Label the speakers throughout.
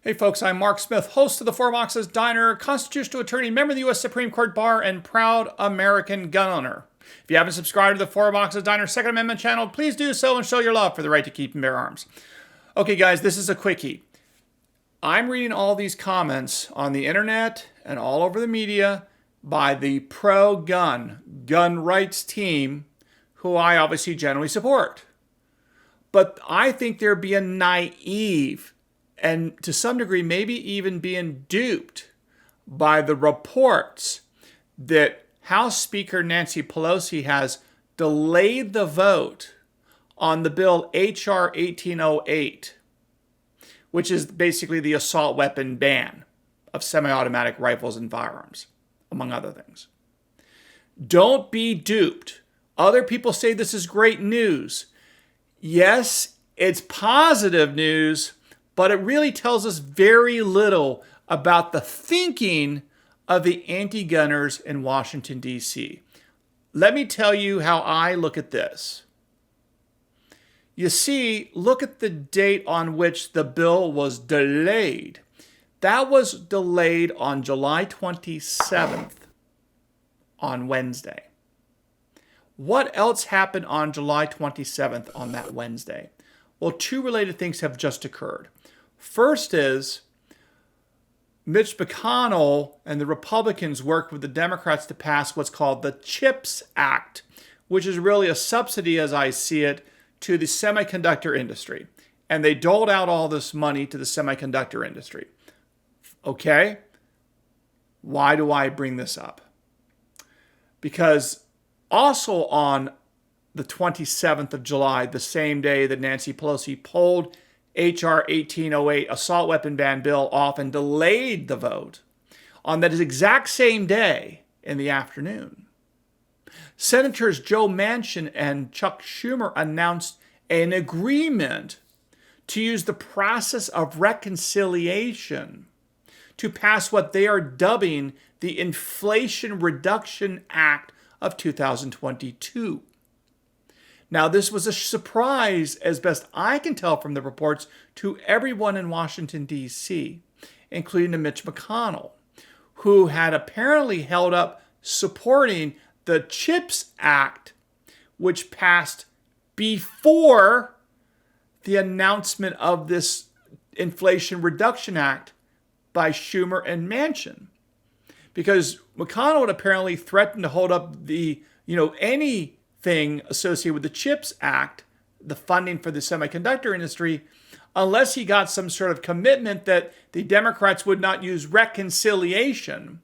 Speaker 1: Hey folks, I'm Mark Smith, host of the Four Boxes Diner, constitutional attorney, member of the U.S. Supreme Court Bar, and proud American gun owner. If you haven't subscribed to the Four Boxes Diner Second Amendment channel, please do so and show your love for the right to keep and bear arms. Okay guys, this is a quickie. I'm reading all these comments on the internet and all over the media by the pro-gun, gun rights team, who I obviously generally support. But I think they're being naive and to some degree maybe even being duped by the reports that House Speaker Nancy Pelosi has delayed the vote on the bill H.R. 1808, which is basically the assault weapon ban of semi-automatic rifles and firearms, among other things. Don't be duped. Other people say this is great news. Yes, it's positive news, but it really tells us very little about the thinking of the anti-gunners in Washington, D.C. Let me tell you how I look at this. You see, look at the date on which the bill was delayed. That was delayed on July 27th, on Wednesday. What else happened on July 27th on that Wednesday? Well, two related things have just occurred. First is Mitch McConnell and the Republicans worked with the Democrats to pass what's called the CHIPS Act, which is really a subsidy, as I see it, to the semiconductor industry. And they doled out all this money to the semiconductor industry. Okay? Why do I bring this up? Because also on the 27th of July, the same day that Nancy Pelosi pulled H.R. 1808 assault weapon ban bill off and delayed the vote, on that exact same day in the afternoon, Senators Joe Manchin and Chuck Schumer announced an agreement to use the process of reconciliation to pass what they are dubbing the Inflation Reduction Act of 2022. Now, this was a surprise, as best I can tell from the reports, to everyone in Washington, D.C., including to Mitch McConnell, who had apparently held up supporting the CHIPS Act, which passed before the announcement of this Inflation Reduction Act by Schumer and Manchin. Because McConnell had apparently threatened to hold up anything associated with the CHIPS Act, the funding for the semiconductor industry, unless he got some sort of commitment that the Democrats would not use reconciliation,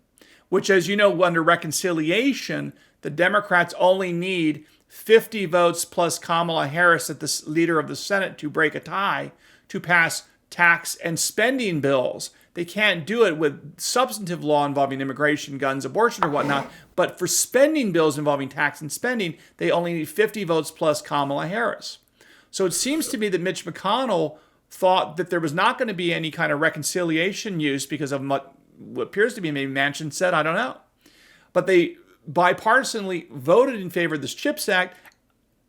Speaker 1: which, as you know, under reconciliation, the Democrats only need 50 votes plus Kamala Harris, the leader of the Senate, to break a tie to pass tax and spending bills. They can't do it with substantive law involving immigration, guns, abortion, or whatnot. But for spending bills involving tax and spending, they only need 50 votes plus Kamala Harris. So it seems to me that Mitch McConnell thought that there was not going to be any kind of reconciliation use because of what appears to be maybe Manchin said, I don't know. But they bipartisanly voted in favor of this CHIPS Act.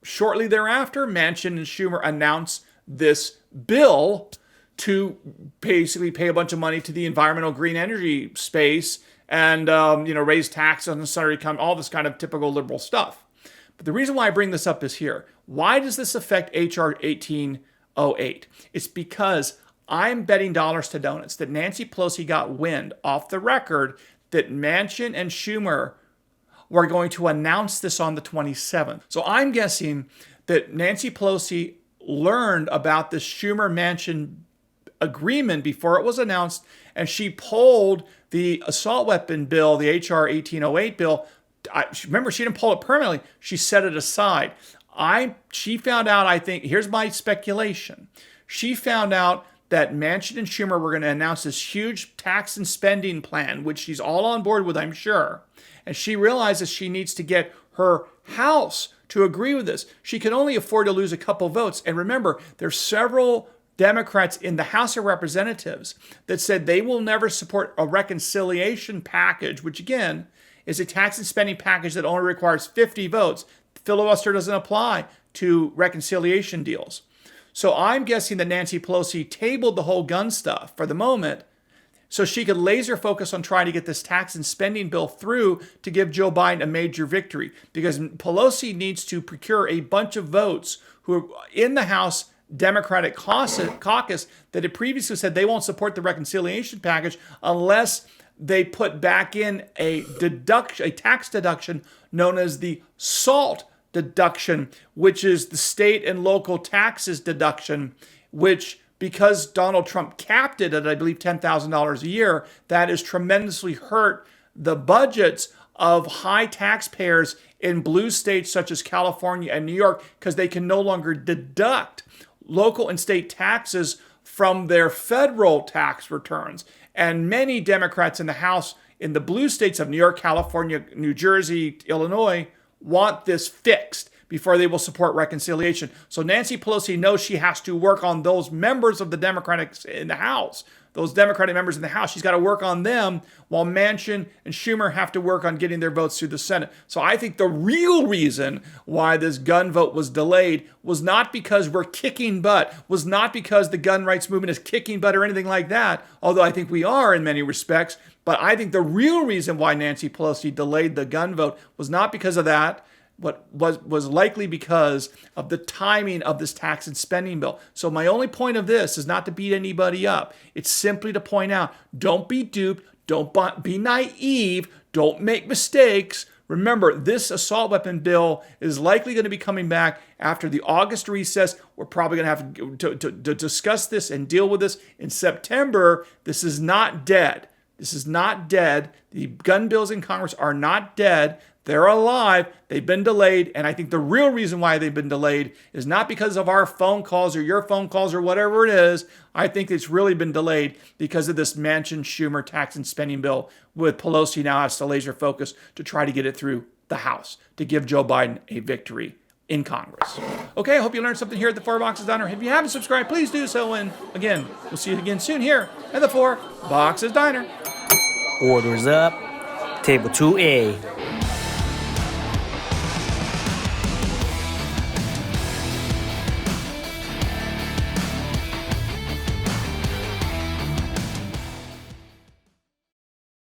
Speaker 1: Shortly thereafter, Manchin and Schumer announced this bill to basically pay a bunch of money to the environmental green energy space and raise taxes on unnecessary income, all this kind of typical liberal stuff. But the reason why I bring this up is here. Why does this affect H.R. 1808? It's because I'm betting dollars to donuts that Nancy Pelosi got wind off the record that Manchin and Schumer were going to announce this on the 27th. So I'm guessing that Nancy Pelosi learned about this Schumer-Manchin agreement before it was announced, and she pulled the assault weapon bill, the H.R. 1808 bill. Remember, she didn't pull it permanently. She set it aside. She found out, I think, here's my speculation. She found out that Manchin and Schumer were going to announce this huge tax and spending plan, which she's all on board with, I'm sure. And she realizes she needs to get her House to agree with this. She can only afford to lose a couple votes. And remember, there's several Democrats in the House of Representatives that said they will never support a reconciliation package, which again is a tax and spending package that only requires 50 votes. Filibuster doesn't apply to reconciliation deals. So I'm guessing that Nancy Pelosi tabled the whole gun stuff for the moment so she could laser focus on trying to get this tax and spending bill through to give Joe Biden a major victory. Because Pelosi needs to procure a bunch of votes who are in the House Democratic caucus that had previously said they won't support the reconciliation package unless they put back in a tax deduction known as the SALT deduction, which is the state and local taxes deduction, which, because Donald Trump capped it at, I believe, $10,000 a year, that has tremendously hurt the budgets of high taxpayers in blue states such as California and New York, because they can no longer deduct local and state taxes from their federal tax returns. And many Democrats in the House in the blue states of New York, California, New Jersey, Illinois want this fixed before they will support reconciliation. So Nancy Pelosi knows she has to work on those members of the Democrats in the House, those Democratic members in the House. She's got to work on them while Manchin and Schumer have to work on getting their votes through the Senate. So I think the real reason why this gun vote was delayed was not because we're kicking butt, was not because the gun rights movement is kicking butt or anything like that, although I think we are in many respects. But I think the real reason why Nancy Pelosi delayed the gun vote was not because of that, but was likely because of the timing of this tax and spending bill. So my only point of this is not to beat anybody up. It's simply to point out, don't be duped, don't be naive, don't make mistakes. Remember, this assault weapon bill is likely going to be coming back after the August recess. We're probably going to have to discuss this and deal with this in September. This is not dead. This is not dead. The gun bills in Congress are not dead. They're alive. They've been delayed. And I think the real reason why they've been delayed is not because of our phone calls or your phone calls or whatever it is. I think it's really been delayed because of this Manchin-Schumer tax and spending bill, with Pelosi now has to laser focus to try to get it through the House to give Joe Biden a victory in Congress. Okay, I hope you learned something here at the Four Boxes Diner. If you haven't subscribed, please do so. And again, we'll see you again soon here at the Four Boxes Diner.
Speaker 2: Orders up. Table 2A.